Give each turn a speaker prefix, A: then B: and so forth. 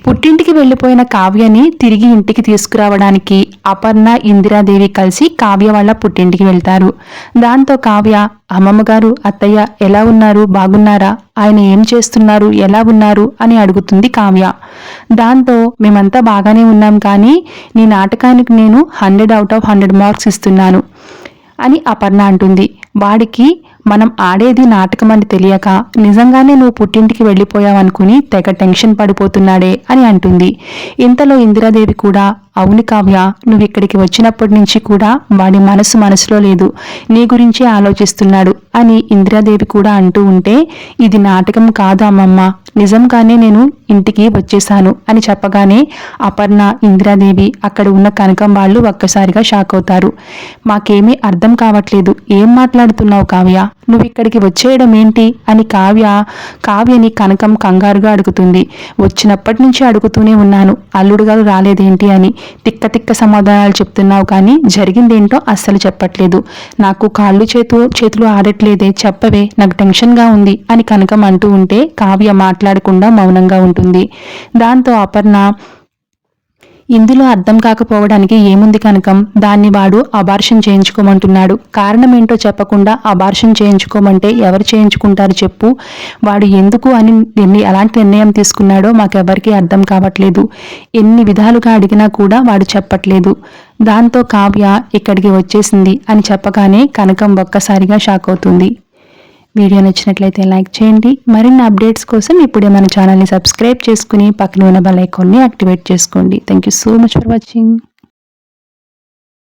A: పుట్టింటికి వెళ్లిపోయిన కావ్యని తిరిగి ఇంటికి తీసుకురావడానికి అపర్ణ ఇందిరాదేవి కలిసి కావ్య వాళ్ళ పుట్టింటికి వెళ్తారు. దాంతో కావ్య, అమ్మమ్మ గారు, అత్తయ్య ఎలా ఉన్నారు, బాగున్నారా, ఆయన ఏం చేస్తున్నారు, ఎలా ఉన్నారు అని అడుగుతుంది కావ్య. దాంతో మేమంతా బాగానే ఉన్నాం, కానీ నీ నాటకానికి నేను 100/100 మార్క్స్ ఇస్తున్నాను అని అపర్ణ అంటుంది. వాడికి మనం ఆడేది నాటకం అని తెలియక నిజంగానే నువ్వు పుట్టింటికి వెళ్ళిపోయావనుకుని తెగ టెన్షన్ పడిపోతున్నాడే అని అంటుంది. ఇంతలో ఇందిరాదేవి కూడా, అవును కావ్య, నువ్వు ఇక్కడికి వచ్చినప్పటి నుంచి కూడా వాడి మనసులో లేదు, నీ గురించే ఆలోచిస్తున్నాడు అని ఇందిరాదేవి కూడా అంటూ ఉంటే, ఇది నాటకం కాదు అమ్మమ్మ, నిజంగానే నేను ఇంటికి వచ్చేశాను అని చెప్పగానే అపర్ణ, ఇందిరాదేవి, అక్కడ ఉన్న కనకం వాళ్ళు ఒక్కసారిగా షాక్ అవుతారు. మాకేమీ అర్థం కావట్లేదు, ఏం మాట్లాడుతున్నావు కావ్య, నువ్వు ఇక్కడికి వచ్చేయడం ఏంటి అని కావ్యని కనకం కంగారుగా అడుగుతుంది. వచ్చినప్పటి నుంచి అడుగుతూనే ఉన్నాను, అల్లుడు గారు రాలేదేంటి అని. తిక్క సమాధానాలు చెప్తున్నావు కానీ జరిగిందేంటో అస్సలు చెప్పట్లేదు. నాకు కాళ్ళు చేతులు ఆడట్లేదే, చెప్పవే, నాకు టెన్షన్గా ఉంది అని కనకం అంటూ ఉంటే కావ్య మాట్లాడకుండా మౌనంగా ఉంటుంది. దాంతో అపర్ణ, ఇందులో అర్థం కాకపోవడానికి ఏముంది కనకం, దాన్ని వాడు అబార్షన్ చేయించుకోమంటున్నాడు, కారణం ఏంటో చెప్పకుండా అబార్షన్ చేయించుకోమంటే ఎవరు చేయించుకుంటారు చెప్పు, వాడు ఎందుకు అని ఎలాంటి నిర్ణయం తీసుకున్నాడో మాకెవరికీ అర్థం కావట్లేదు, ఎన్ని విధాలుగా అడిగినా కూడా వాడు చెప్పట్లేదు. దాంతో కావ్య ఇక్కడికి వచ్చేసింది అని చెప్పగానే కనకం ఒక్కసారిగా షాక్ అవుతుంది. వీడియో నచ్చినట్లయితే లైక్ చేయండి. మరిన్ని అప్డేట్స్ కోసం ఇప్పుడే మన ఛానల్ని సబ్స్క్రైబ్ చేసుకుని పక్కన ఉన్న బెల్ ఐకాన్ని యాక్టివేట్ చేసుకోండి. Thank you so much for watching.